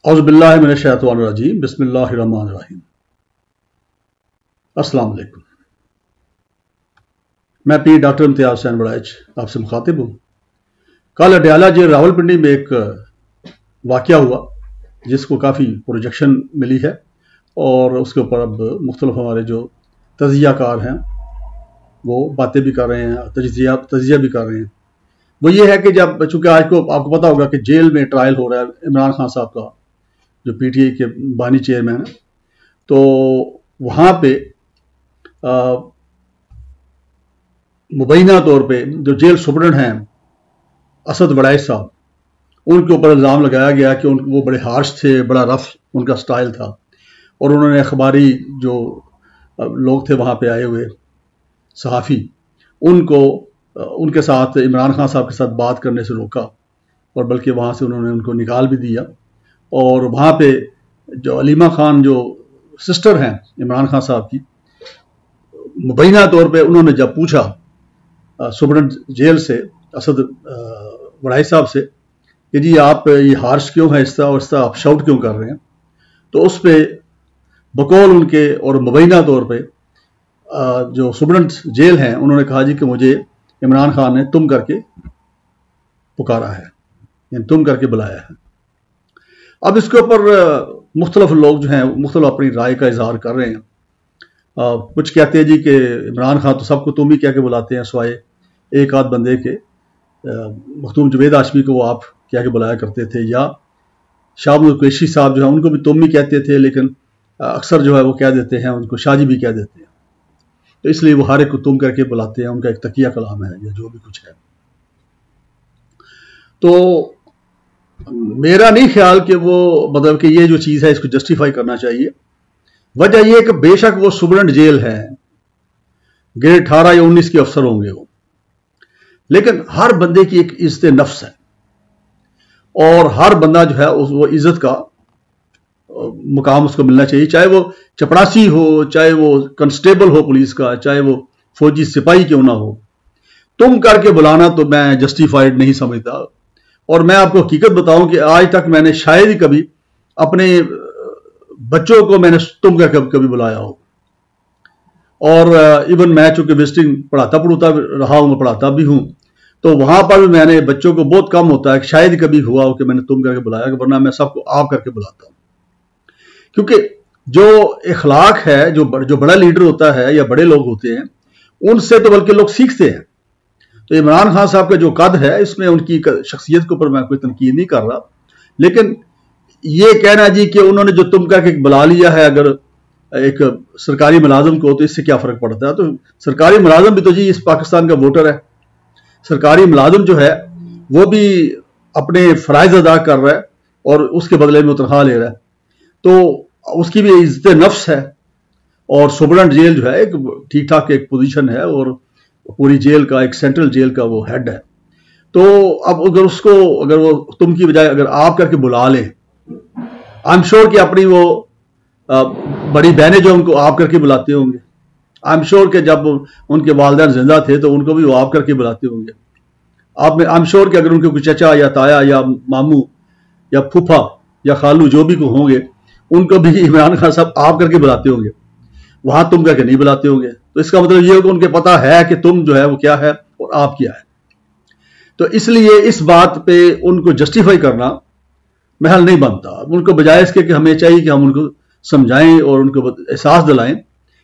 اعوذ باللہ من الشیطان الرجیم بسم اللہ الرحمن الرحیم۔ السلام علیکم، میں پیر ڈاکٹر امتیاز حسین بڑائچ آپ سے مخاطب ہوں۔ کل اڈیالہ جیل راولپنڈی میں ایک واقعہ ہوا جس کو کافی پروجیکشن ملی ہے، اور اس کے اوپر اب مختلف ہمارے جو تجزیہ کار ہیں وہ باتیں بھی کر رہے ہیں، تجزیہ بھی کر رہے ہیں۔ وہ یہ ہے کہ جب چونکہ آج کو آپ کو پتا ہوگا کہ جیل میں ٹرائل ہو رہا ہے عمران خان صاحب کا، جو پی ٹی آئی کے بانی چیئرمین ہیں، تو وہاں پہ مبینہ طور پہ جو جیل سپرڈنٹ ہیں اسد وڑائچ صاحب، ان کے اوپر الزام لگایا گیا کہ وہ بڑے ہارش تھے، بڑا رف ان کا سٹائل تھا، اور انہوں نے اخباری جو لوگ تھے وہاں پہ آئے ہوئے صحافی، ان کے ساتھ عمران خان صاحب کے ساتھ بات کرنے سے روکا، اور بلکہ وہاں سے انہوں نے ان کو نکال بھی دیا۔ اور وہاں پہ جو علیمہ خان جو سسٹر ہیں عمران خان صاحب کی، مبینہ طور پہ انہوں نے جب پوچھا سپرڈنٹ جیل سے اسد وڑائچ صاحب سے کہ جی آپ یہ ہارش کیوں ہیں، اس طرح اور اس طرح آپ شاؤٹ کیوں کر رہے ہیں، تو اس پہ بقول ان کے اور مبینہ طور پہ جو سپرڈنٹ جیل ہیں انہوں نے کہا جی کہ مجھے عمران خان نے تم کر کے پکارا ہے، یعنی تم کر کے بلایا ہے۔ اب اس کے اوپر مختلف لوگ جو ہیں مختلف اپنی رائے کا اظہار کر رہے ہیں۔ کچھ کہتے ہیں جی کہ عمران خان تو سب کو تم ہی کہہ کے بلاتے ہیں سوائے ایک آدھ بندے کے، مختوم جوید ہاشمی کو وہ آپ کہہ کے بلایا کرتے تھے، یا شاہ محمود قریشی صاحب جو ہیں ان کو بھی تم ہی کہتے تھے، لیکن اکثر جو ہے وہ کہہ دیتے ہیں ان کو شاہ جی بھی کہہ دیتے ہیں، تو اس لیے وہ ہر ایک کو تم کر کے بلاتے ہیں، ان کا ایک تقیہ کلام ہے یا جو بھی کچھ ہے۔ تو میرا نہیں خیال کہ وہ مطلب کہ یہ جو چیز ہے اس کو جسٹیفائی کرنا چاہیے۔ وجہ یہ کہ بے شک وہ سپرڈنٹ جیل ہے، گریڈ 18 یا 19 کے افسر ہوں گے وہ، لیکن ہر بندے کی ایک عزت نفس ہے، اور ہر بندہ جو ہے وہ عزت کا مقام اس کو ملنا چاہیے، چاہے وہ چپڑاسی ہو، چاہے وہ کنسٹیبل ہو پولیس کا، چاہے وہ فوجی سپاہی کیوں نہ ہو۔ تم کر کے بلانا تو میں جسٹیفائڈ نہیں سمجھتا، اور میں آپ کو حقیقت بتاؤں کہ آج تک میں نے شاید ہی کبھی اپنے بچوں کو میں نے تم کر کے کبھی بلایا ہو، اور ایون میں چونکہ وزٹنگ پڑھاتا رہا ہوں، میں پڑھاتا بھی ہوں، تو وہاں پر بھی میں نے بچوں کو بہت کم ہوتا ہے کہ شاید ہی کبھی ہوا ہو کہ میں نے تم کر کے بلایا، ورنہ میں سب کو آپ کر کے بلاتا ہوں۔ کیونکہ جو اخلاق ہے، جو بڑا لیڈر ہوتا ہے یا بڑے لوگ ہوتے ہیں، ان سے تو بلکہ لوگ سیکھتے ہیں۔ تو عمران خان صاحب کا جو قد ہے، اس میں ان کی شخصیت کے اوپر میں کوئی تنقید نہیں کر رہا، لیکن یہ کہنا جی کہ انہوں نے جو تم کر کے بلا لیا ہے اگر ایک سرکاری ملازم کو، تو اس سے کیا فرق پڑتا ہے؟ تو سرکاری ملازم بھی تو جی اس پاکستان کا ووٹر ہے، سرکاری ملازم جو ہے وہ بھی اپنے فرائض ادا کر رہا ہے اور اس کے بدلے میں تنخواہ لے رہا ہے، تو اس کی بھی عزت نفس ہے۔ اور سپرڈنٹ جیل جو ہے ایک ٹھیک ٹھاک ایک پوزیشن ہے، اور پوری جیل کا ایک سینٹرل جیل کا وہ ہیڈ ہے۔ تو اب اگر وہ تم کی بجائے اگر آپ کر کے بلا لیں، آئی ایم شیور کہ اپنی وہ بڑی بہنیں جو ان کو آپ کر کے بلاتے ہوں گے، آئی ایم شیور کہ جب ان کے والدین زندہ تھے تو ان کو بھی وہ آپ کر کے بلاتے ہوں گے، آئی ایم شیور کہ اگر ان کے کوئی چچا یا تایا یا ماموں یا پھوپھا یا خالو جو بھی ہوں گے، ان کو بھی عمران خان صاحب آپ کر کے بلاتے ہوں گے، وہاں تم کر کے نہیں بلاتے ہوں گے۔ تو اس کا مطلب یہ ہو کہ ان کے پتہ ہے کہ تم جو ہے وہ کیا ہے اور آپ کیا ہے۔ تو اس لیے اس بات پہ ان کو جسٹیفائی کرنا محل نہیں بنتا۔ ان کو بجائے اس کے کہ ہمیں چاہیے کہ ہم ان کو سمجھائیں اور ان کو احساس دلائیں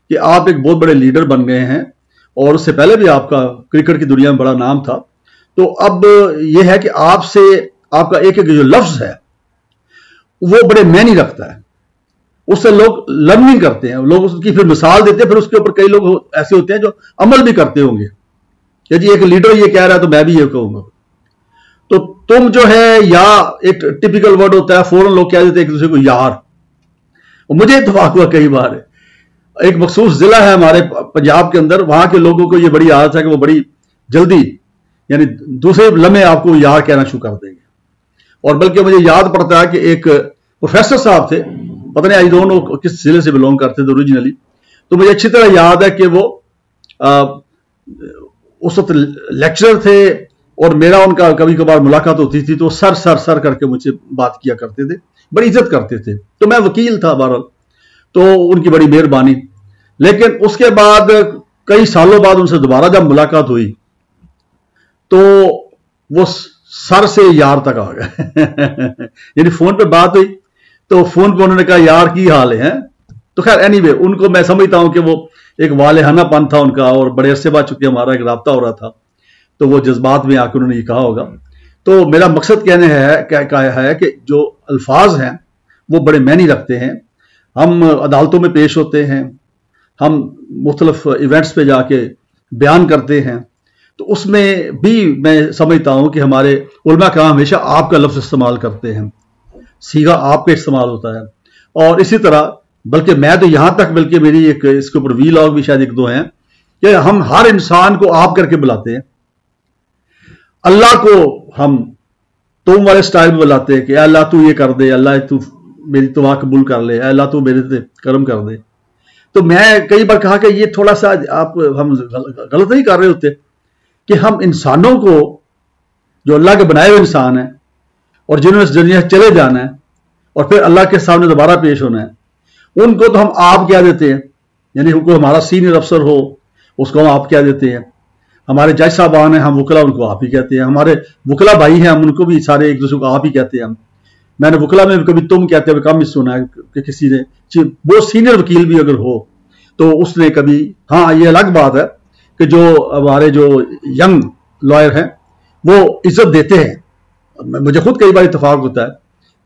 کہ آپ ایک بہت بڑے لیڈر بن گئے ہیں، اور اس سے پہلے بھی آپ کا کرکٹ کی دنیا میں بڑا نام تھا، تو اب یہ ہے کہ آپ کا ایک جو لفظ ہے وہ بڑے معنی رکھتا ہے، اس سے لوگ لرننگ کرتے ہیں، لوگ اس کی پھر مثال دیتے ہیں، پھر اس کے اوپر کئی لوگ ایسے ہوتے ہیں جو عمل بھی کرتے ہوں گے کہ جی ایک لیڈر یہ کہہ رہا ہے تو میں بھی یہ کہوں گا۔ تو تم جو ہے، یا ایک ٹپیکل ورڈ ہوتا ہے، فوراً لوگ کہہ دیتے ہیں ایک دوسرے کو یار، اور مجھے اتفاق ہوا کئی بار، ایک مخصوص ضلع ہے ہمارے پنجاب کے اندر، وہاں کے لوگوں کو یہ بڑی عادت ہے کہ وہ بڑی جلدی یعنی دوسرے لمحے آپ کو یار کہنا شروع کر دیں گے۔ اور بلکہ مجھے یاد پڑتا ہے کہ ایک پروفیسر صاحب تھے، پتہ نہیں آئی ڈونٹ نو کس ضلع سے بلونگ کرتے تھے اوریجنلی، تو مجھے اچھی طرح یاد ہے کہ وہ اس وقت لیکچرر تھے، اور میرا ان کا کبھی کبھار ملاقات ہوتی تھی تو سر سر سر کر کے مجھ سے بات کیا کرتے تھے، بڑی عزت کرتے تھے. تو میں وکیل تھا بہرحال، تو ان کی بڑی مہربانی. لیکن اس کے بعد کئی سالوں بعد ان سے دوبارہ جب ملاقات ہوئی تو وہ سر سے یار تک آ گئے. یعنی فون پہ بات ہوئی تو فون پہ انہوں نے کہا یار کی حال ہے. تو خیر اینی وے ان کو میں سمجھتا ہوں کہ وہ ایک والہانہ پن تھا ان کا، اور بڑے عرصے بعد چونکہ ہمارا ایک رابطہ ہو رہا تھا تو وہ جذبات میں آ کے انہوں نے یہ کہا ہوگا. تو میرا مقصد کہنے ہے کہ جو الفاظ ہیں وہ بڑے معنی رکھتے ہیں. ہم عدالتوں میں پیش ہوتے ہیں، ہم مختلف ایونٹس پہ جا کے بیان کرتے ہیں، تو اس میں بھی میں سمجھتا ہوں کہ ہمارے علماء کرام ہمیشہ آپ کا لفظ استعمال کرتے ہیں، صیغہ آپ کا استعمال ہوتا ہے. اور اسی طرح بلکہ میں تو یہاں تک، بلکہ میری ایک اس کے اوپر ویلاگ بھی شاید ایک دو ہیں کہ ہم ہر انسان کو آپ کر کے بلاتے ہیں. اللہ کو ہم تم والے سٹائل میں بلاتے ہیں کہ اے اللہ تو یہ کر دے، اللہ تو میری دعا قبول کر لے، اے اللہ تو میرے سے کرم کر دے. تو میں کئی بار کہا کہ یہ تھوڑا سا ہم غلط نہیں کر رہے ہوتے کہ ہم انسانوں کو جو اللہ کے بنائے ہوئے انسان ہیں اور جنہوں نے اس دنیا سے چلے جانا ہے اور پھر اللہ کے سامنے دوبارہ پیش ہونا ہے، ان کو تو ہم آپ کہہ دیتے ہیں. یعنی کوئی ہمارا سینئر افسر ہو اس کو ہم آپ کہہ دیتے ہیں، ہمارے جج صاحبان ہیں ہم وکلا ان کو آپ ہی کہتے ہیں، ہمارے وکلا بھائی ہیں ہم ان کو بھی سارے ایک دوسرے کو آپ ہی کہتے ہیں. میں نے وکلا میں کبھی تم کہتے ہوئے کم ہی سنا ہے کہ کسی نے وہ سینئر وکیل بھی اگر ہو تو اس نے کبھی، ہاں یہ الگ بات ہے کہ جو ہمارے جو ینگ لائر ہیں وہ عزت دیتے ہیں. مجھے خود کئی بار اتفاق ہوتا ہے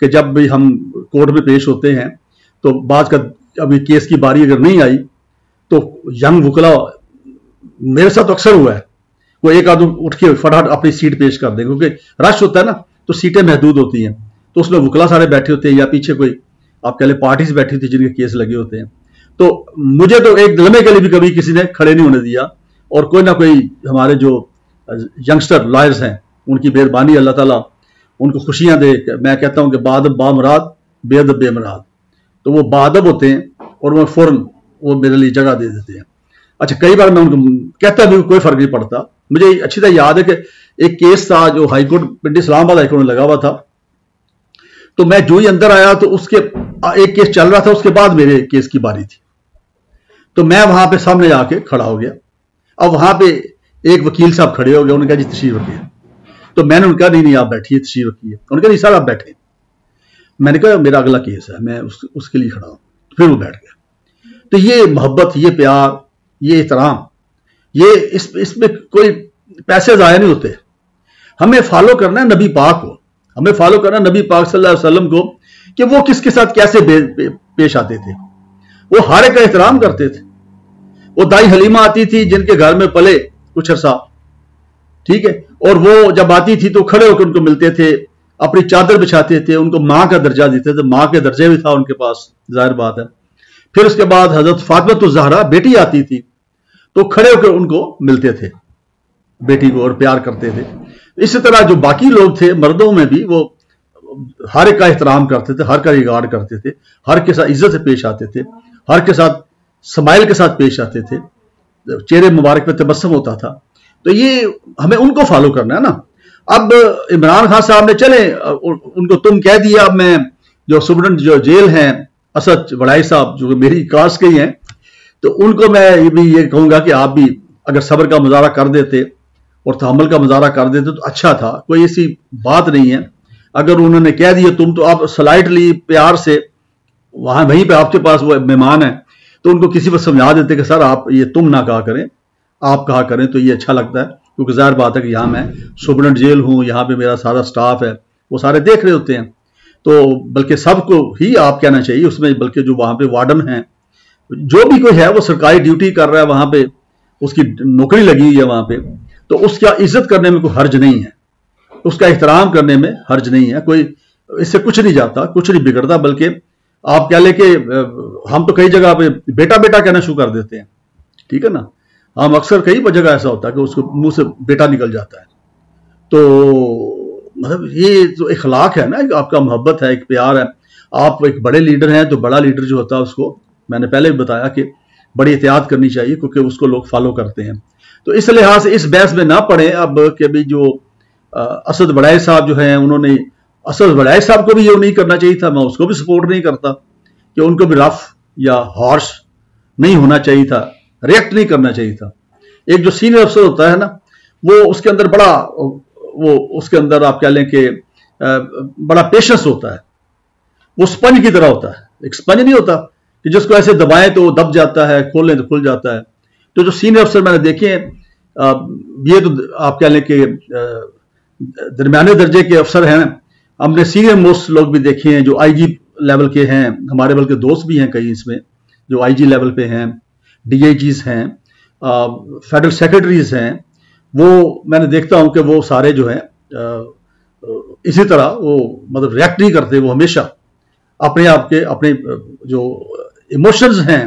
کہ جب بھی ہم کورٹ میں پیش ہوتے ہیں تو بعض کا ابھی کیس کی باری اگر نہیں آئی تو ینگ وکلا، میرے ساتھ اکثر ہوا ہے، وہ ایک آدمی اٹھ کے فٹافٹ اپنی سیٹ پیش کر دیں کیونکہ رش ہوتا ہے نا تو سیٹیں محدود ہوتی ہیں، تو اس میں وکلا سارے بیٹھے ہوتے ہیں یا پیچھے کوئی آپ کہہ لیں پارٹیز بیٹھی ہوتی جن کے کیس لگے ہوتے ہیں. تو مجھے تو ایک لمحے کے لیے بھی کبھی کسی نے کھڑے نہیں ہونے دیا، اور کوئی نہ کوئی ہمارے جو ینگسٹر لائرز ہیں ان کی مہربانی، اللہ تعالیٰ ان کو خوشیاں دے. میں کہتا ہوں کہ بادب بامراد بے ادب بے مراد، تو وہ بادب ہوتے ہیں اور وہ فوراً وہ میرے لیے جگہ دے دیتے ہیں. اچھا کئی بار میں ان کو کہتا بھی کوئی فرق نہیں پڑتا. مجھے اچھی طرح یاد ہے کہ ایک کیس تھا جو ہائی کورٹ پنڈی اسلام آباد ہائی کورٹ میں لگا ہوا تھا، تو میں جو ہی اندر آیا تو اس کے ایک کیس چل رہا تھا، اس کے بعد میرے کیس کی باری تھی، تو میں وہاں پہ سامنے جا کے کھڑا ہو گیا. اب وہاں پہ ایک وکیل صاحب کھڑے ہو گئے، انہوں نے کہا جی تشریف رکھیے. تو میں نے ان کا نہیں آپ بیٹھیے تشریف رکھیے. انہوں نے کہا نہیں سر آپ بیٹھے. میں نے کہا میرا اگلا کیس ہے، میں اس کے لیے کھڑا ہوں. پھر وہ بیٹھ گیا. تو یہ محبت، یہ پیار، یہ احترام، یہ اس میں کوئی پیسے ضائع نہیں ہوتے. ہمیں فالو کرنا ہے نبی پاک کو، ہمیں فالو کرنا نبی پاک صلی اللہ علیہ وسلم کو کہ وہ کس کے ساتھ کیسے پیش آتے تھے. وہ ہر ایک کا احترام کرتے تھے. وہ دائی حلیمہ آتی تھی جن کے گھر میں پلے کچھ عرصہ، ٹھیک ہے، اور وہ جب آتی تھی تو کھڑے ہو کے ان کو ملتے تھے، اپنی چادر بچھاتے تھے، ان کو ماں کا درجہ دیتے تھے. ماں کے درجے بھی تھا ان کے پاس، ظاہر بات ہے. پھر اس کے بعد حضرت فاطمہ الزہرا بیٹی آتی تھی تو کھڑے ہو کے ان کو ملتے تھے بیٹی کو اور پیار کرتے تھے. اسی طرح جو باقی لوگ تھے مردوں میں بھی وہ ہر ایک کا احترام کرتے تھے، ہر کا ریگارڈ کرتے تھے، ہر کے ساتھ عزت سے پیش آتے تھے، ہر کے ساتھ سمائل کے ساتھ پیش آتے تھے، چہرے مبارک پہ تبسم ہوتا تھا. تو یہ ہمیں ان کو فالو کرنا ہے نا. اب عمران خان صاحب نے چلے ان کو تم کہہ دیا. اب میں جو سپرنٹینڈنٹ جو جیل ہیں اسد وڑائی صاحب جو میری کاسٹ کے ہی ہیں، تو ان کو میں یہ کہوں گا کہ آپ بھی اگر صبر کا مظاہرہ کر دیتے اور تحمل کا مظاہرہ کر دیتے تو اچھا تھا. کوئی ایسی بات نہیں ہے. اگر انہوں نے کہہ دیا تم، تو آپ سلائٹلی پیار سے وہیں پہ آپ کے پاس وہ مہمان ہیں تو ان کو کسی پر سمجھا دیتے کہ سر آپ یہ تم نہ کہا کریں، آپ کہا کریں تو یہ اچھا لگتا ہے. کیونکہ ظاہر بات ہے کہ یہاں میں سپرنٹینڈنٹ جیل ہوں، یہاں پہ میرا سارا سٹاف ہے، وہ سارے دیکھ رہے ہوتے ہیں. تو بلکہ سب کو ہی آپ کہنا چاہیے اس میں، بلکہ جو وہاں پہ وارڈن ہیں، جو بھی کوئی ہے وہ سرکاری ڈیوٹی کر رہا ہے وہاں پہ، اس کی نوکری لگی ہوئی ہے وہاں پہ، تو اس کا عزت کرنے میں کوئی حرج نہیں ہے، اس کا احترام کرنے میں حرج نہیں ہے. کوئی اس سے کچھ نہیں جاتا، کچھ نہیں بگڑتا. بلکہ آپ کہہ لیں کہ ہم تو کئی جگہ پہ بیٹا بیٹا کہنا شروع کر دیتے ہیں، ٹھیک ہے نا. ہم اکثر کئی جگہ ایسا ہوتا ہے کہ اس کو منہ سے بیٹا نکل جاتا ہے. تو مطلب یہ جو اخلاق ہے نا، آپ کا محبت ہے، ایک پیار ہے. آپ ایک بڑے لیڈر ہیں تو بڑا لیڈر جو ہوتا ہے اس کو میں نے پہلے بھی بتایا کہ بڑی احتیاط کرنی چاہیے کیونکہ اس کو لوگ فالو کرتے ہیں. تو اس لحاظ سے اس بحث میں نہ پڑیں اب کہ بھی جو اسد بڑائے صاحب جو ہیں انہوں نے اسد بڑائے صاحب کو بھی یہ نہیں کرنا چاہیے تھا، میں اس کو بھی سپورٹ نہیں کرتا کہ ان کو بھی رف یا ہارش نہیں ہونا چاہیے تھا، ریئیکٹ نہیں کرنا چاہیے تھا. ایک جو سینئر افسر ہوتا ہے نا وہ اس کے اندر اس کے اندر آپ کہہ لیں کہ بڑا پیشنس ہوتا ہے، وہ سپنج کی طرح ہوتا ہے. ایک سپنج نہیں ہوتا کہ جس کو ایسے دبائیں تو وہ دب جاتا ہے، کھولیں تو کھل جاتا ہے. تو جو سینئر افسر میں نے دیکھے ہیں یہ تو آپ کہہ لیں کہ درمیانے درجے کے افسر ہیں. ہم نے سینئر موسٹ لوگ بھی دیکھے ہیں جو آئی جی لیول کے ہیں، ہمارے بلکہ دوست بھی ہیں کئی اس میں جو آئی جی لیول پہ ہیں، ڈی آئی جیز ہیں، فیڈرل سیکرٹریز ہیں. وہ میں نے دیکھتا ہوں کہ وہ سارے جو ہیں اسی طرح وہ مطلب ریئیکٹ نہیں کرتے، وہ ہمیشہ اپنے آپ کے اپنے جو ایموشنز ہیں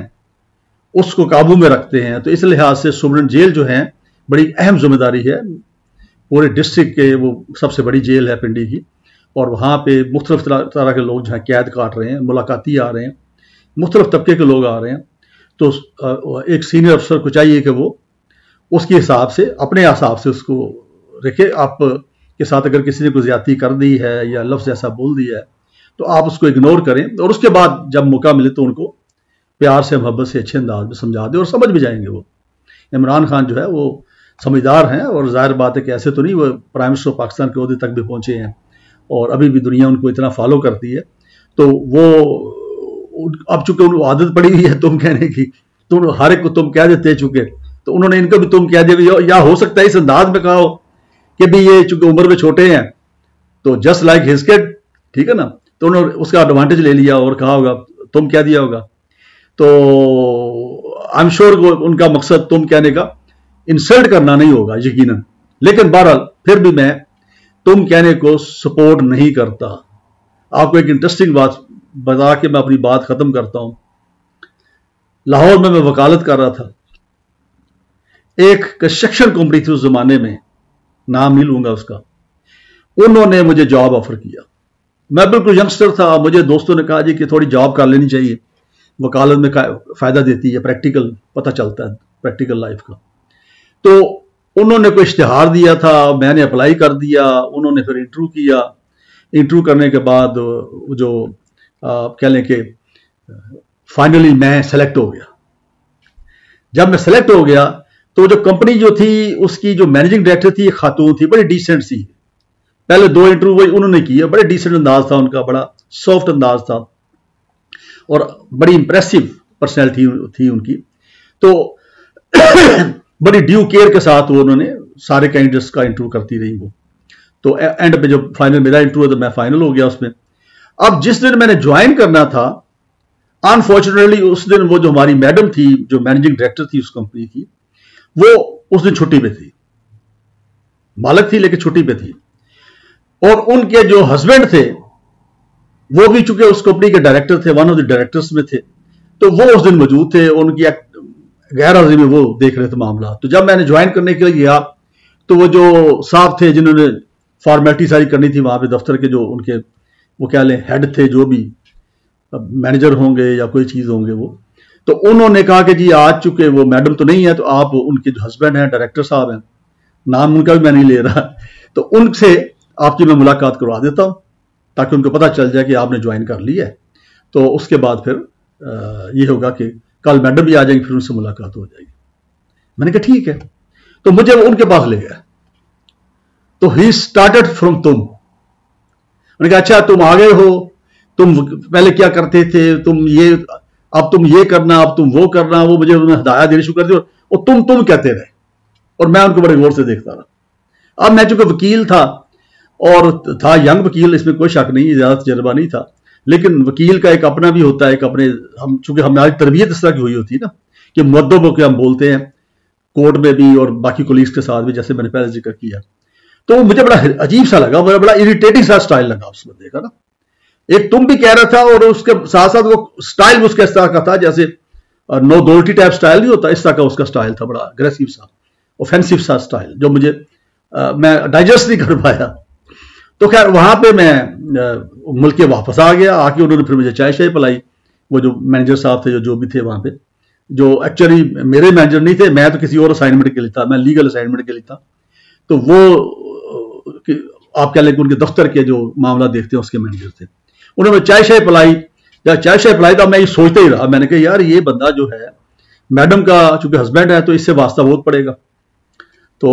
اس کو قابو میں رکھتے ہیں. تو اس لحاظ سے سپرنٹینڈنٹ جیل جو ہیں بڑی اہم ذمہ داری ہے پورے ڈسٹرکٹ کے، وہ سب سے بڑی جیل ہے پنڈی کی، اور وہاں پہ مختلف طرح کے لوگ جہاں قید کاٹ رہے ہیں، ملاقاتی آ رہے ہیں، مختلف طبقے کے لوگ آ رہے ہیں. تو ایک سینئر افسر کو چاہیے کہ وہ اس کے حساب سے اپنے حساب سے اس کو رکھے. آپ کے ساتھ اگر کسی نے کوئی زیادتی کر دی ہے یا لفظ ایسا بول دیا ہے تو آپ اس کو اگنور کریں، اور اس کے بعد جب موقع ملے تو ان کو پیار سے محبت سے اچھے انداز میں سمجھا دیں، اور سمجھ بھی جائیں گے. وہ عمران خان جو ہے وہ سمجھدار ہیں، اور ظاہر بات ہے کہ ایسے تو نہیں وہ پرائم منسٹر پاکستان کے عہدے تک بھی پہنچے ہیں اور ابھی بھی دنیا ان کو اتنا فالو کرتی ہے. تو وہ اب چونکہ ان کو عادت پڑی ہوئی ہے تم کہنے کی، تو ہر ایک کو تم کہہ دیتے چونکہ، تو انہوں نے ان کو بھی تم کہہ دیا، یا ہو سکتا ہے اس انداز میں کہا ہو کہ بھی یہ چونکہ عمر میں چھوٹے ہیں تو جسٹ لائک ہز کڈ، ٹھیک ہے نا، تو انہوں نے اس کا ایڈوانٹیج لے لیا اور کہا ہوگا تم کہہ دیا ہوگا. تو آئی ایم شیور ان کا مقصد تم کہنے کا انسلٹ کرنا نہیں ہوگا یقیناً، لیکن بہرحال پھر بھی میں تم کہنے کو سپورٹ نہیں کرتا. آپ کو ایک انٹرسٹنگ بات بتا کے میں اپنی بات ختم کرتا ہوں. لاہور میں وکالت کر رہا تھا، ایک کنسٹرکشن کمپنی تھی اس زمانے میں، نام نہیں لوں گا اس کا، انہوں نے مجھے جاب آفر کیا. میں بالکل ینگسٹر تھا، مجھے دوستوں نے کہا جی کہ تھوڑی جاب کر لینی چاہیے، وکالت میں فائدہ دیتی ہے، پریکٹیکل پتہ چلتا ہے پریکٹیکل لائف کا. تو انہوں نے کوئی اشتہار دیا تھا، میں نے اپلائی کر دیا، انہوں نے پھر انٹرویو کیا. انٹرویو کرنے کے بعد جو کہہ لیں کہ فائنلی میں سلیکٹ ہو گیا. جب میں سلیکٹ ہو گیا تو جو کمپنی جو تھی اس کی جو مینیجنگ ڈائریکٹر تھی ایک خاتون تھی، بڑی ڈیسنٹ سی. پہلے 2 انٹرویو انہوں نے کیے، بڑے ڈیسنٹ انداز تھا ان کا، بڑا سافٹ انداز تھا اور بڑی امپریسو پرسنالٹی تھی ان کی. تو بڑی ڈیو کیئر کے ساتھ وہ انہوں نے سارے کینڈیڈیٹس کا انٹرویو کرتی رہی. وہ تو اینڈ پہ جب فائنل میرا انٹرویو تو میں فائنل ہو گیا اس میں. اب جس دن میں نے جوائن کرنا تھا، انفارچونیٹلی اس دن وہ جو ہماری میڈم تھی جو مینیجنگ ڈائریکٹر تھی اس کمپنی کی، وہ اس دن چھٹی پہ تھی، مالک تھی لیکن چھٹی پہ تھی. اور ان کے جو ہسبینڈ تھے وہ بھی چونکہ اس کمپنی کے ڈائریکٹر تھے، ون آف دی ڈائریکٹرز میں تھے، تو وہ اس دن موجود تھے. ان کی غیر حاضری میں وہ دیکھ رہے تھے معاملات. تو جب میں نے جوائن کرنے کے لیے گیا تو وہ جو صاحب تھے جنہوں نے فارمیلٹی ساری کرنی تھی وہاں پہ دفتر کے، جو ان کے وہ کیا لیں ہیڈ تھے، جو بھی مینیجر ہوں گے یا کوئی چیز ہوں گے وہ، تو انہوں نے کہا کہ جی آج چونکہ وہ میڈم تو نہیں ہے تو آپ ان کے جو ہسبینڈ ہیں ڈائریکٹر صاحب ہیں، نام ان کا بھی میں نہیں لے رہا، تو ان سے آپ کی میں ملاقات کروا دیتا ہوں تاکہ ان کو پتہ چل جائے کہ آپ نے جوائن کر لی ہے. تو اس کے بعد پھر یہ ہوگا کہ کل میڈم بھی آ جائیں گی، پھر ان سے ملاقات ہو جائے گی. میں نے کہا ٹھیک ہے. تو مجھے ان کے پاس لے گیا. تو ہی اسٹارٹڈ فرام تم. میں نے کہا اچھا تم آ گئے ہو، تم پہلے کیا کرتے تھے، تم یہ اب تم یہ کرنا، اب تم وہ کرنا. وہ مجھے ہدایات دینی شروع کر دی اور تم کہتے رہے، اور میں ان کو بڑے غور سے دیکھتا رہا. اب میں چونکہ وکیل تھا اور تھا ینگ وکیل، اس میں کوئی شک نہیں، زیادہ تجربہ نہیں تھا، لیکن وکیل کا ایک اپنا بھی ہوتا ہے، ایک اپنے چونکہ ہماری تربیت اس طرح کی ہوئی ہوتی ہے نا کہ مؤدب ہو کے ہم بولتے ہیں کورٹ میں بھی اور باقی کولیگز کے ساتھ بھی، جیسے میں نے پہلے ذکر کیا. تو مجھے بڑا عجیب سا لگا، بڑا اریٹیٹنگ سا سٹائل لگا اس بندے کا نا. ایک تم بھی کہہ رہا تھا اور اس کے ساتھ ساتھ وہ سٹائل اس کا اس طرح کا تھا جیسے نو دولٹی ٹائپ سٹائل نہیں ہوتا، اس طرح کا اس کا سٹائل تھا، بڑا اگریسو سا اوفینسو سا سٹائل، جو مجھے میں ڈائجسٹ نہیں کر پایا. تو خیر وہاں پہ میں ملک کے واپس آ گیا. آ کے انہوں نے پھر مجھے چائے شائے پلائی. وہ جو مینیجر صاحب تھے جو بھی تھے وہاں پہ، جو ایکچولی میرے مینیجر نہیں تھے، میں تو کسی اور اسائنمنٹ کے لیے تھا، میں لیگل اسائنمنٹ کے لیے تھا. تو وہ آپ کہہ لیں کہ ان کے دفتر کے جو معاملہ دیکھتے ہیں اس کے مینیجر تھے. انہوں نے چائے شائے پلائی یا چائے شائے پلائی تو میں یہ سوچتا ہی رہا. میں نے کہا یار یہ بندہ جو ہے میڈم کا چونکہ ہسبینڈ ہے تو اس سے واسطہ بہت پڑے گا. تو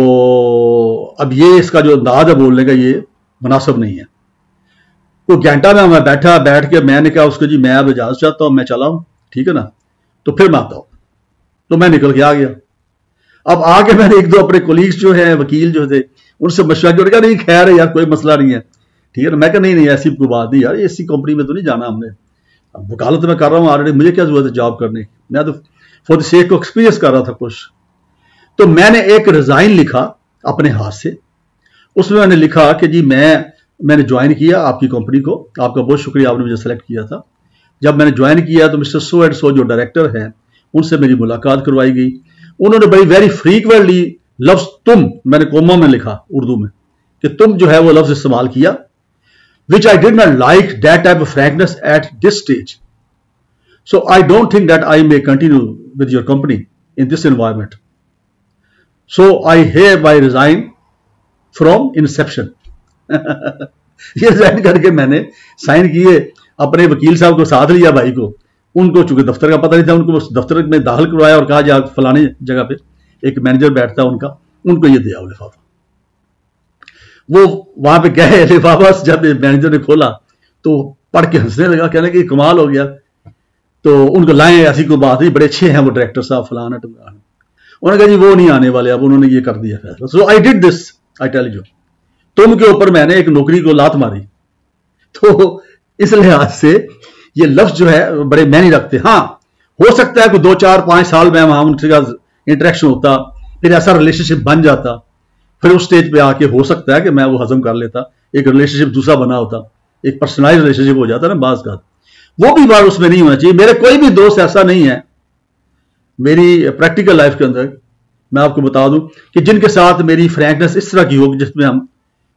اب یہ اس کا جو انداز ہے بولنے کا یہ مناسب نہیں ہے. کوئی گھنٹہ میں بیٹھ کے میں نے کہا اس کو جی میں اب اجازت چاہتا ہوں, میں چلا ہوں, ٹھیک ہے نا, تو پھر میں آتا ہوں. تو میں نکل کے آ گیا. اب آ کے میں نے ایک دو اپنے کولیگس جو ہیں وکیل جو تھے ان سے مشورہ کیا, کہا نہیں خیر ہے یار کوئی مسئلہ نہیں ہے, ٹھیک ہے نا. میں کہا نہیں ایسی کوئی بات نہیں یار, ایسی کمپنی میں تو نہیں جانا ہم نے, وکالت میں کر رہا ہوں آلریڈی, مجھے کیا ضرورت ہے جاب کرنے کی, میں تو فور دی سیک کو ایکسپیرینس کر رہا تھا کچھ. تو میں نے ایک ریزائن لکھا اپنے ہاتھ سے. اس میں نے لکھا کہ جی میں نے جوائن کیا آپ کی کمپنی کو, آپ کا بہت شکریہ آپ نے مجھے سلیکٹ کیا تھا. جب میں نے جوائن کیا تو مسٹر سو اینڈ سو جو ڈائریکٹر ہیں ان سے میری ملاقات کروائی گئی. انہوں نے بڑی ویری فریکوینٹلی لفظ تم, میں نے کوما میں لکھا اردو میں کہ تم جو ہے وہ لفظ استعمال کیا, which I did not like that type of frankness at this stage. So I don't think that I may continue with your company in this environment. So I hereby resign from inception. یہ resign کر کے میں نے sign کیے, اپنے وکیل صاحب کو ساتھ لیا بھائی کو. ان کو چونکہ دفتر کا پتہ نہیں تھا, ان کو دفتر میں داخل کروایا اور کہا جا فلانے جگہ پہ ایک مینیجر بیٹھتا ہے ان کا, ان کو یہ دیا وہ لفافہ. وہ وہاں پہ گئے, لفافہ جب مینیجر نے کھولا تو پڑھ کے ہنسنے لگا, کہنے کہ کمال ہو گیا. تو ان کو لائیں, ایسی کوئی بات نہیں, بڑے اچھے ہیں وہ ڈائریکٹر صاحب فلانا ٹمکانا. انہوں نے کہا جی وہ نہیں آنے والے, اب انہوں نے یہ کر دیا فیصلہ. سو آئی ڈڈ دس, آئی ٹیل یو, تم کے اوپر میں نے ایک نوکری کو لات ماری. تو اس لحاظ سے یہ لفظ جو ہے بڑے معنی رکھتے. ہاں ہو سکتا ہے کہ 2 4 5 سال میں وہاں ان سے انٹریکشن ہوتا, پھر ایسا ریلیشن شپ بن جاتا, پھر اس سٹیج پہ آ کے ہو سکتا ہے کہ میں وہ ہضم کر لیتا, ایک ریلیشن شپ دوسرا بنا ہوتا, ایک پرسنلائز ریلیشن شپ ہو جاتا نا بعض کا. وہ بھی بات اس میں نہیں ہونا چاہیے. میرے کوئی بھی دوست ایسا نہیں ہے میری پریکٹیکل لائف کے اندر, میں آپ کو بتا دوں کہ جن کے ساتھ میری فرینکنس اس طرح کی ہو جس میں ہم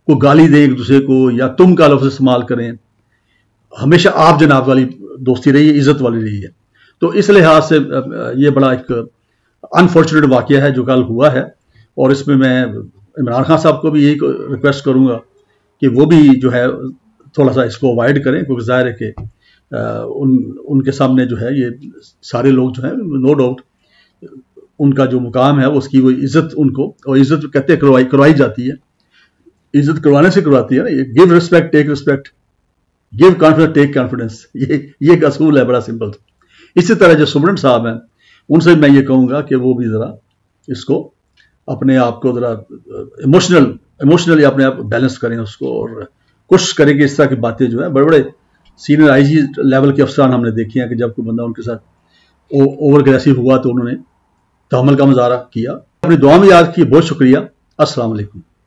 کو گالی دیں ایک دوسرے کو یا تم کا لفظ استعمال کریں. ہمیشہ آپ جناب والی دوستی رہی ہے, عزت والی رہی ہے. تو اس لحاظ سے یہ بڑا ایک انفارچونیٹ واقعہ ہے جو کل ہوا ہے. اور اس میں عمران خان صاحب کو بھی یہی ریکویسٹ کروں گا کہ وہ بھی جو ہے تھوڑا سا اس کو اوائڈ کریں, کیونکہ ظاہر ہے کہ ان کے سامنے جو ہے یہ سارے لوگ جو ہیں نو ڈاؤٹ ان کا جو مقام ہے اس کی وہ عزت ان کو, اور عزت کہتے کروائی جاتی ہے, عزت کروانے سے کرواتی ہے نا. یہ گیو ریسپیکٹ ٹیک ریسپیکٹ, گیو کانفیڈنس ٹیک کانفیڈنس, یہ ایک اصول ہے بڑا سمپل. اسی طرح جو سپرنٹ صاحب ہیں ان سے میں یہ کہوں گا کہ وہ بھی ذرا اس کو اپنے آپ کو ذرا ایموشنلی اپنے آپ بیلنس کریں اس کو, اور کوشش کریں کہ اس طرح کی باتیں جو ہیں بڑے بڑے سینئر آئی جی لیول کے افسران ہم نے دیکھے ہیں کہ جب کوئی بندہ ان کے ساتھ اوور اگریسو ہوا تو انہوں نے تحمل کا مظاہرہ کیا. اپنی دعا میں یاد کی. بہت شکریہ. السلام علیکم.